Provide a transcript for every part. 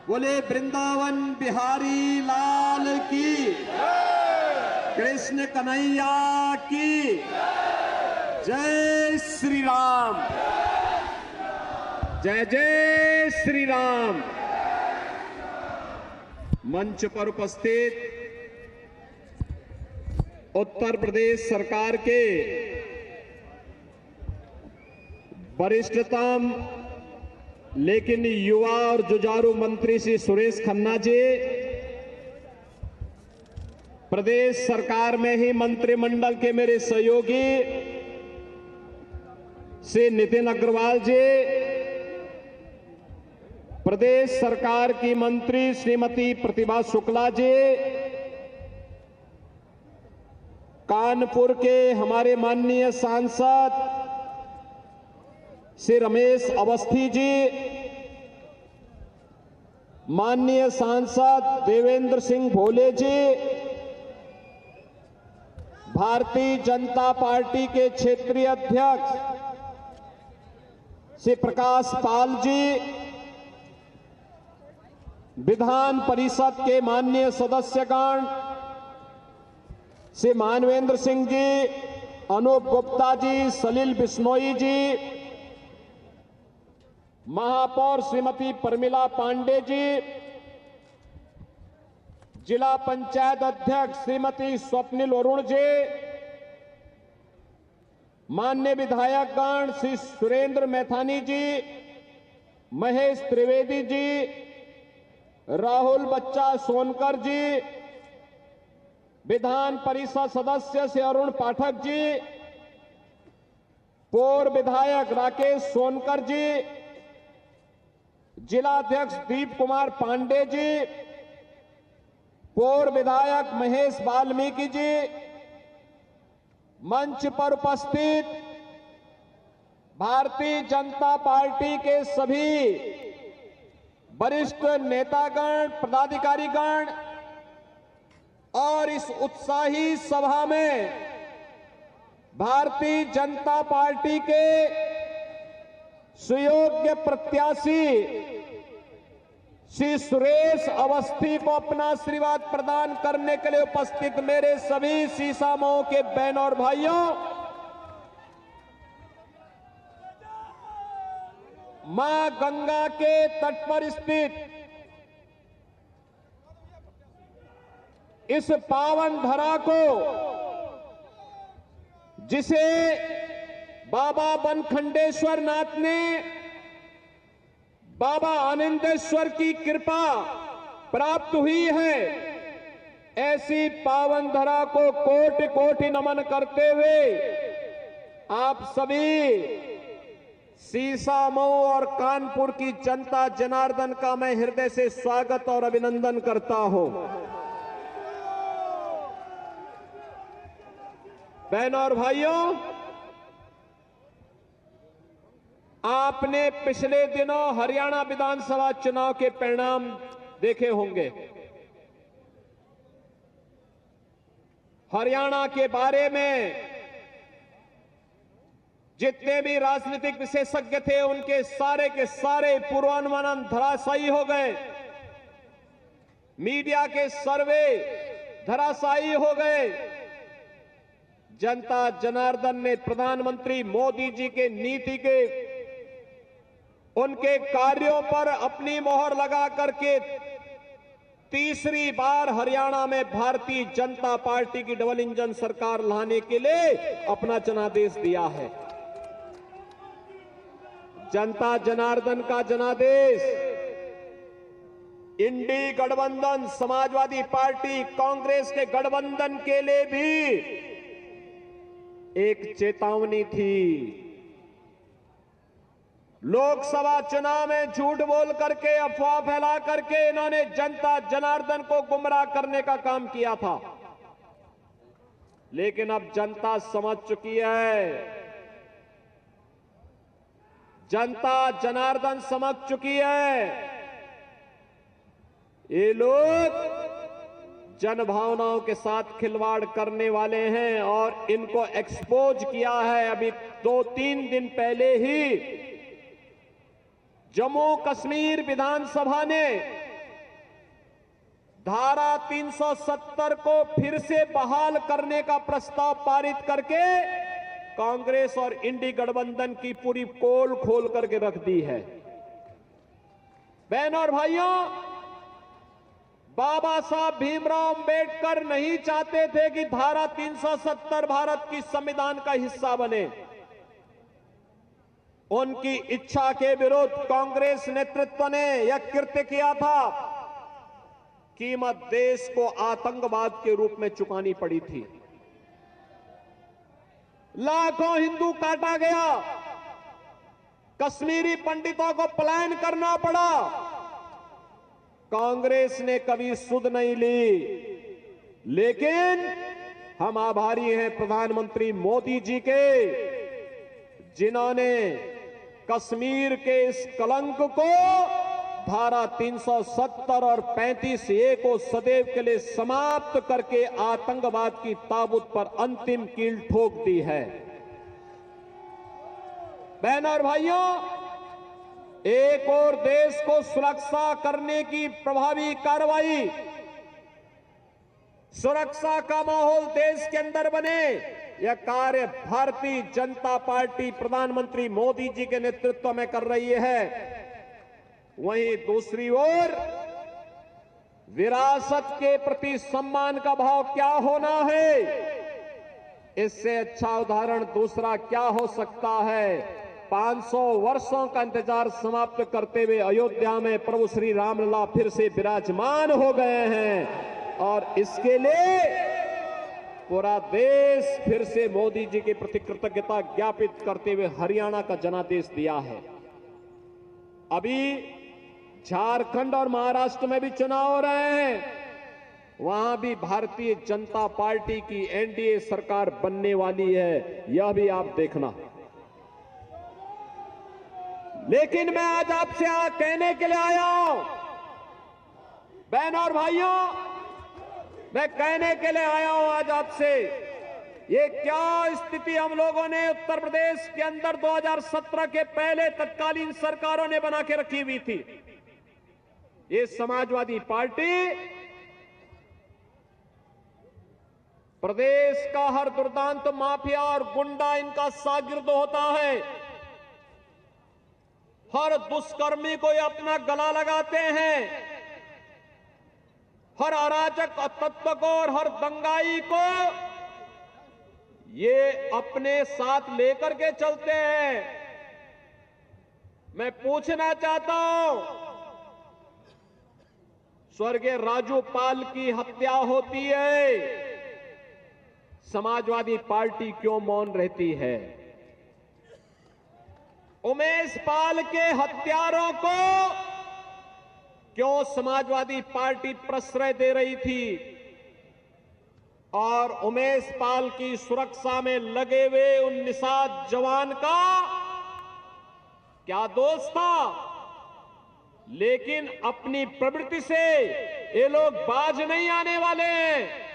बोले वृंदावन बिहारी लाल की, कृष्ण कन्हैया की जय श्री राम। जय जय श्री राम। मंच पर उपस्थित उत्तर प्रदेश सरकार के वरिष्ठतम लेकिन युवा और जुझारू मंत्री श्री सुरेश खन्ना जी, प्रदेश सरकार में ही मंत्रिमंडल के मेरे सहयोगी श्री नितिन अग्रवाल जी, प्रदेश सरकार की मंत्री श्रीमती प्रतिभा शुक्ला जी, कानपुर के हमारे माननीय सांसद श्री रमेश अवस्थी जी, माननीय सांसद देवेंद्र सिंह भोले जी, भारतीय जनता पार्टी के क्षेत्रीय अध्यक्ष श्री प्रकाश पाल जी, विधान परिषद के माननीय सदस्यगण श्री मानवेंद्र सिंह जी, अनूप गुप्ता जी, सलील बिश्नोई जी, महापौर श्रीमती परमिला पांडे जी, जिला पंचायत अध्यक्ष श्रीमती स्वप्निल अरुण जी, माननीय विधायकगण श्री सुरेंद्र मैथानी जी, महेश त्रिवेदी जी, राहुल बच्चा सोनकर जी, विधान परिषद सदस्य श्री अरुण पाठक जी, पूर्व विधायक राकेश सोनकर जी, जिलाध्यक्ष दीप कुमार पांडे जी, पूर्व विधायक महेश वाल्मीकि जी, मंच पर उपस्थित भारतीय जनता पार्टी के सभी वरिष्ठ नेतागण, पदाधिकारीगण और इस उत्साही सभा में भारतीय जनता पार्टी के सुयोग्य प्रत्याशी श्री सुरेश अवस्थी को अपना आशीर्वाद प्रदान करने के लिए उपस्थित मेरे सभी सीसामऊ के बहनों और भाइयों, मां गंगा के तट पर स्थित इस पावन धरा को, जिसे बाबा बनखंडेश्वर नाथ ने बाबा आनंदेश्वर की कृपा प्राप्त हुई है, ऐसी पावन धरा को कोटि कोटि नमन करते हुए आप सभी सीसामऊ और कानपुर की जनता जनार्दन का मैं हृदय से स्वागत और अभिनंदन करता हूं। बहनों और भाइयों, आपने पिछले दिनों हरियाणा विधानसभा चुनाव के परिणाम देखे होंगे। हरियाणा के बारे में जितने भी राजनीतिक विशेषज्ञ थे, उनके सारे के सारे पूर्वानुमान धराशायी हो गए। मीडिया के सर्वे धराशायी हो गए। जनता जनार्दन ने प्रधानमंत्री मोदी जी के नीति के, उनके कार्यों पर अपनी मोहर लगा करके तीसरी बार हरियाणा में भारतीय जनता पार्टी की डबल इंजन सरकार लाने के लिए अपना जनादेश दिया है। जनता जनार्दन का जनादेश इंडी गठबंधन, समाजवादी पार्टी, कांग्रेस के गठबंधन के लिए भी एक चेतावनी थी। लोकसभा चुनाव में झूठ बोल करके, अफवाह फैला करके इन्होंने जनता जनार्दन को गुमराह करने का काम किया था, लेकिन अब जनता समझ चुकी है, जनता जनार्दन समझ चुकी है। ये लोग जन भावनाओं के साथ खिलवाड़ करने वाले हैं और इनको एक्सपोज किया है। अभी 2-3 दिन पहले ही जम्मू कश्मीर विधानसभा ने धारा 370 को फिर से बहाल करने का प्रस्ताव पारित करके कांग्रेस और इंडी गठबंधन की पूरी पोल खोल करके रख दी है। बहनों और भाइयों, बाबा साहब भीमराव अंबेडकर नहीं चाहते थे कि धारा 370 भारत की संविधान का हिस्सा बने। उनकी इच्छा के विरुद्ध कांग्रेस नेतृत्व ने यह कृत्य किया था। कीमत देश को आतंकवाद के रूप में चुकानी पड़ी थी। लाखों हिंदू काटा गया, कश्मीरी पंडितों को पलायन करना पड़ा। कांग्रेस ने कभी सुध नहीं ली, लेकिन हम आभारी हैं प्रधानमंत्री मोदी जी के, जिन्होंने कश्मीर के इस कलंक को धारा 370 और 35A को सदैव के लिए समाप्त करके आतंकवाद की ताबूत पर अंतिम कील ठोक दी है। बहनों और भाइयों, एक और देश को सुरक्षा करने की प्रभावी कार्रवाई, सुरक्षा का माहौल देश के अंदर बने, यह कार्य भारतीय जनता पार्टी प्रधानमंत्री मोदी जी के नेतृत्व में कर रही है। वहीं दूसरी ओर विरासत के प्रति सम्मान का भाव क्या होना है, इससे अच्छा उदाहरण दूसरा क्या हो सकता है। 500 वर्षों का इंतजार समाप्त करते हुए अयोध्या में प्रभु श्री रामलला फिर से विराजमान हो गए हैं और इसके लिए पूरा देश फिर से मोदी जी के प्रति कृतज्ञता ज्ञापित करते हुए हरियाणा का जनादेश दिया है। अभी झारखंड और महाराष्ट्र में भी चुनाव हो रहे हैं, वहां भी भारतीय जनता पार्टी की एनडीए सरकार बनने वाली है, यह भी आप देखना। लेकिन मैं आज आपसे कहने के लिए आया हूं, बहनों और भाइयों, मैं कहने के लिए आया हूं आज आपसे, ये क्या स्थिति हम लोगों ने उत्तर प्रदेश के अंदर 2017 के पहले तत्कालीन सरकारों ने बना के रखी हुई थी। ये समाजवादी पार्टी प्रदेश का हर दुर्दांत माफिया और गुंडा इनका शागिर्द होता है। हर दुष्कर्मी को ये अपना गला लगाते हैं, हर अराजक तत्व को और हर दंगाई को ये अपने साथ लेकर के चलते हैं। मैं पूछना चाहता हूं, स्वर्गीय राजू पाल की हत्या होती है, समाजवादी पार्टी क्यों मौन रहती है? उमेश पाल के हत्यारों को क्यों समाजवादी पार्टी प्रश्रय दे रही थी? और उमेश पाल की सुरक्षा में लगे हुए उन निषाद जवान का क्या दोष था? लेकिन अपनी प्रवृत्ति से ये लोग बाज नहीं आने वाले हैं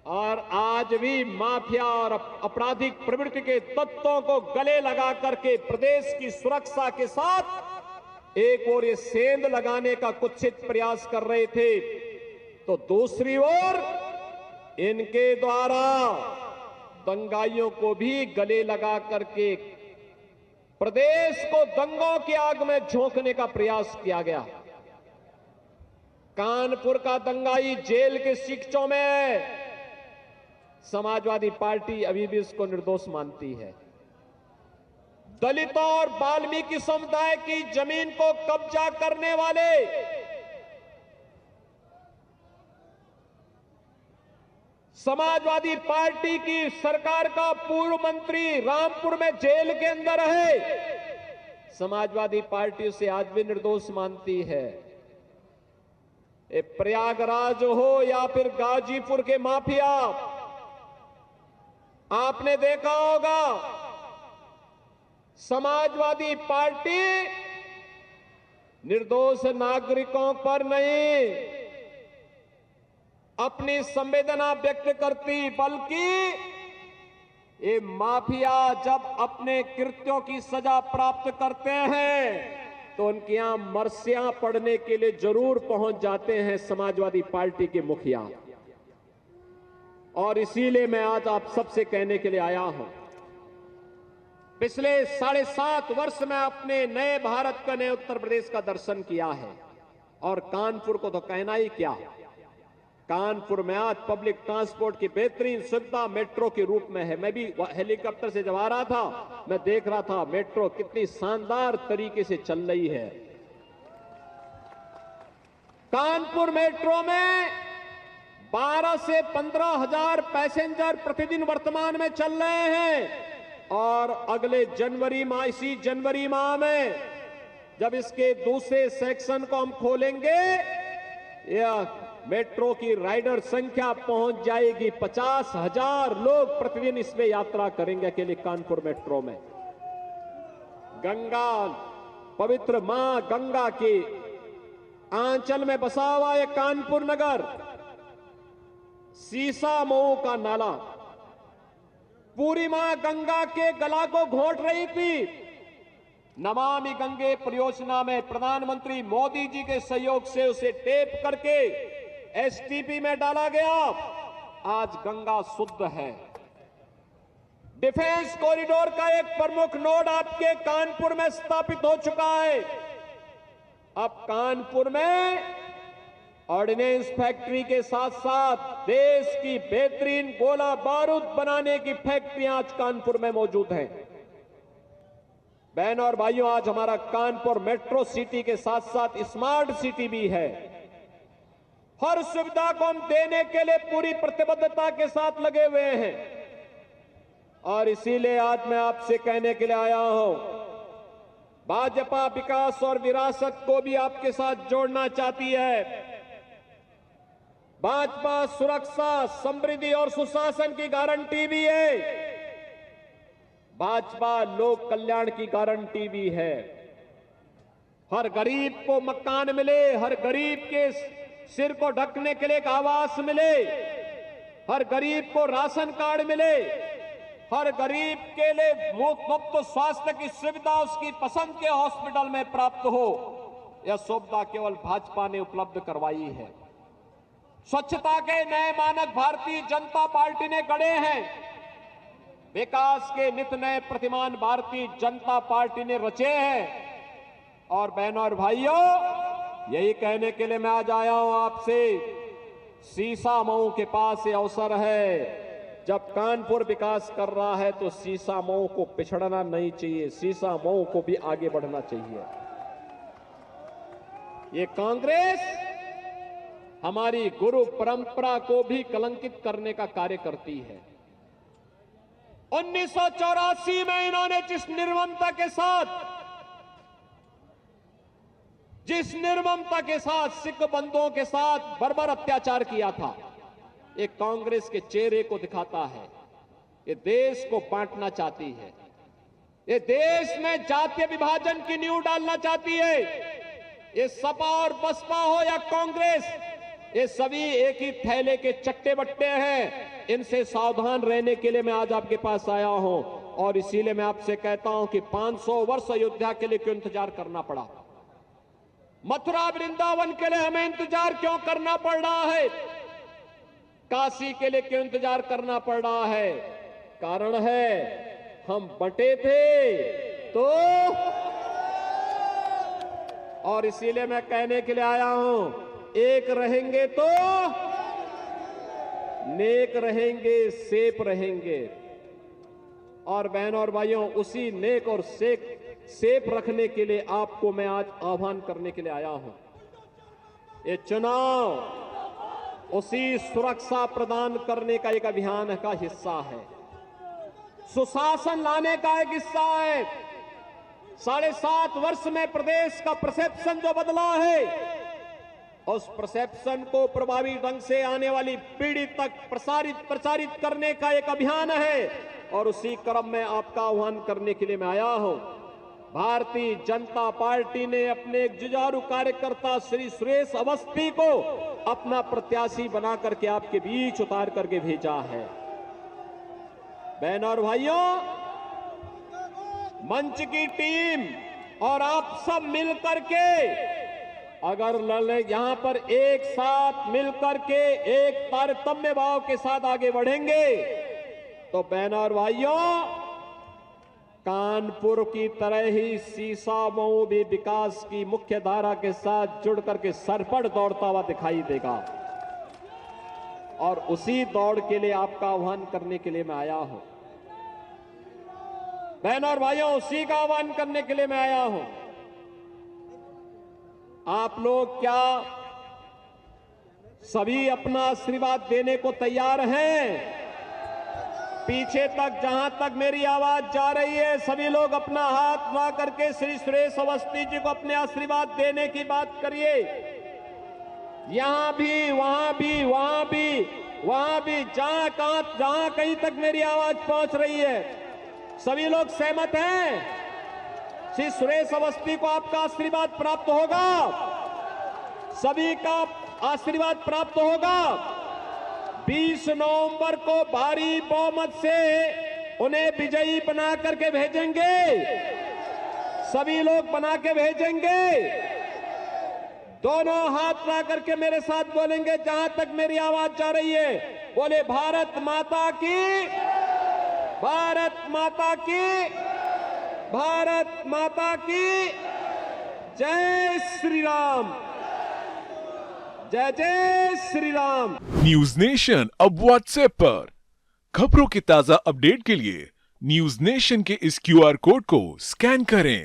और आज भी माफिया और आपराधिक प्रवृत्ति के तत्वों को गले लगा करके प्रदेश की सुरक्षा के साथ एक और ये सेंध लगाने का कुत्सित प्रयास कर रहे थे, तो दूसरी ओर इनके द्वारा दंगाइयों को भी गले लगा करके प्रदेश को दंगों की आग में झोंकने का प्रयास किया गया। कानपुर का दंगाई जेल के शिक्षों में, समाजवादी पार्टी अभी भी उसको निर्दोष मानती है। दलितों और वाल्मीकि समुदाय की जमीन को कब्जा करने वाले समाजवादी पार्टी की सरकार का पूर्व मंत्री रामपुर में जेल के अंदर है, समाजवादी पार्टी उसे आज भी निर्दोष मानती है। प्रयागराज हो या फिर गाजीपुर के माफिया, आपने देखा होगा समाजवादी पार्टी निर्दोष नागरिकों पर नहीं अपनी संवेदना व्यक्त करती, बल्कि ये माफिया जब अपने कृत्यों की सजा प्राप्त करते हैं तो उनके यहां मरसियां पड़ने के लिए जरूर पहुंच जाते हैं समाजवादी पार्टी के मुखिया। और इसीलिए मैं आज आप सबसे कहने के लिए आया हूं, पिछले 7.5 वर्ष में अपने नए भारत का, नए उत्तर प्रदेश का दर्शन किया है। और कानपुर को तो कहना ही क्या, कानपुर में आज पब्लिक ट्रांसपोर्ट की बेहतरीन सुविधा मेट्रो के रूप में है। मैं भी हेलीकॉप्टर से जब आ रहा था, मैं देख रहा था मेट्रो कितनी शानदार तरीके से चल रही है। कानपुर मेट्रो में 12 से 15 हजार पैसेंजर प्रतिदिन वर्तमान में चल रहे हैं। और अगले जनवरी माह, इसी जनवरी माह में जब इसके दूसरे सेक्शन को हम खोलेंगे, यह मेट्रो की राइडर संख्या पहुंच जाएगी 50,000 लोग प्रतिदिन इसमें यात्रा करेंगे अकेले कानपुर मेट्रो में। गंगा, पवित्र मां गंगा के आंचल में बसा हुआ यह कानपुर नगर, सीसा मऊ का नाला पूरी मां गंगा के गला को घोंट रही थी। नमामि गंगे परियोजना में प्रधानमंत्री मोदी जी के सहयोग से उसे टेप करके एसटीपी में डाला गया। आज गंगा शुद्ध है। डिफेंस कॉरिडोर का एक प्रमुख नोड आपके कानपुर में स्थापित हो चुका है। अब कानपुर में ऑर्डिनेंस फैक्ट्री के साथ साथ देश की बेहतरीन गोला बारूद बनाने की फैक्ट्रियां आज कानपुर में मौजूद हैं। बहनों और भाइयों, आज हमारा कानपुर मेट्रो सिटी के साथ साथ स्मार्ट सिटी भी है। हर सुविधा को हम देने के लिए पूरी प्रतिबद्धता के साथ लगे हुए हैं। और इसीलिए आज मैं आपसे कहने के लिए आया हूं, भाजपा विकास और विरासत को भी आपके साथ जोड़ना चाहती है। भाजपा सुरक्षा, समृद्धि और सुशासन की गारंटी भी है। भाजपा लोक कल्याण की गारंटी भी है। हर गरीब को मकान मिले, हर गरीब के सिर को ढकने के लिए एक आवास मिले, हर गरीब को राशन कार्ड मिले, हर गरीब के लिए मुफ्त स्वास्थ्य की सुविधा उसकी पसंद के हॉस्पिटल में प्राप्त हो, यह सुविधा केवल भाजपा ने उपलब्ध करवाई है। स्वच्छता के नए मानक भारतीय जनता पार्टी ने गढ़े हैं। विकास के नित नए प्रतिमान भारतीय जनता पार्टी ने रचे हैं। और बहनों और भाइयों, यही कहने के लिए मैं आज आया हूं आपसे, सीसा मऊ के पास ये अवसर है। जब कानपुर विकास कर रहा है तो सीसा मऊ को पिछड़ना नहीं चाहिए, सीसा मऊ को भी आगे बढ़ना चाहिए। ये कांग्रेस हमारी गुरु परंपरा को भी कलंकित करने का कार्य करती है। 1984 में इन्होंने जिस निर्ममता के साथ सिख बंधुओं के साथ बर्बर अत्याचार किया था, एक कांग्रेस के चेहरे को दिखाता है। ये देश को बांटना चाहती है, ये देश में जातीय विभाजन की नींव डालना चाहती है। ये सपा और बसपा हो या कांग्रेस, ये सभी एक ही थैले के चट्टे बट्टे हैं। इनसे सावधान रहने के लिए मैं आज आपके पास आया हूं। और इसीलिए मैं आपसे कहता हूं कि 500 वर्ष अयोध्या के लिए क्यों इंतजार करना पड़ा, मथुरा वृंदावन के लिए हमें इंतजार क्यों करना पड़ रहा है, काशी के लिए क्यों इंतजार करना पड़ रहा है? कारण है, हम बंटे थे तो। और इसीलिए मैं कहने के लिए आया हूं, एक रहेंगे तो नेक रहेंगे, सेफ रहेंगे। और बहनों और भाइयों, उसी नेक और सेफ रखने के लिए आपको मैं आज आह्वान करने के लिए आया हूं। ये चुनाव उसी सुरक्षा प्रदान करने का एक अभियान का हिस्सा है, सुशासन लाने का एक हिस्सा है। 7.5 वर्ष में प्रदेश का परसेप्शन जो बदला है, उस परसेप्शन को प्रभावी ढंग से आने वाली पीढ़ी तक प्रचारित करने का एक अभियान है। और उसी क्रम में आपका आह्वान करने के लिए मैं आया हूं। भारतीय जनता पार्टी ने अपने एक जुझारू कार्यकर्ता श्री सुरेश अवस्थी को अपना प्रत्याशी बना करके आपके बीच उतार करके भेजा है। बहन और भाइयों, मंच की टीम और आप सब मिलकर के अगर यहां पर एक साथ मिलकर के एक तारतम्य भाव के साथ आगे बढ़ेंगे तो बहन और भाइयों, कानपुर की तरह ही सीसामऊ भी विकास की मुख्य धारा के साथ जुड़ करके सरपट दौड़ता हुआ दिखाई देगा। और उसी दौड़ के लिए आपका आह्वान करने के लिए मैं आया हूं। बहन और भाइयों, उसी का आह्वान करने के लिए मैं आया हूं। आप लोग क्या सभी अपना आशीर्वाद देने को तैयार हैं? पीछे तक जहां तक मेरी आवाज जा रही है, सभी लोग अपना हाथ उठा करके श्री सुरेश अवस्थी जी को अपने आशीर्वाद देने की बात करिए। यहां भी, वहां भी, वहां भी, वहां भी, जहां कहीं तक मेरी आवाज पहुंच रही है, सभी लोग सहमत हैं? श्री सुरेश अवस्थी को आपका आशीर्वाद प्राप्त होगा, सभी का आशीर्वाद प्राप्त होगा। 20 नवंबर को भारी बहुमत से उन्हें विजयी बना करके भेजेंगे, सभी लोग बना के भेजेंगे। दोनों हाथ ला करके मेरे साथ बोलेंगे, जहां तक मेरी आवाज जा रही है, बोले भारत माता की, भारत माता की, भारत माता की जय श्री राम, जय जय श्री राम। न्यूज नेशन अब व्हाट्सएप पर खबरों के ताजा अपडेट के लिए न्यूज नेशन के इस QR कोड को स्कैन करें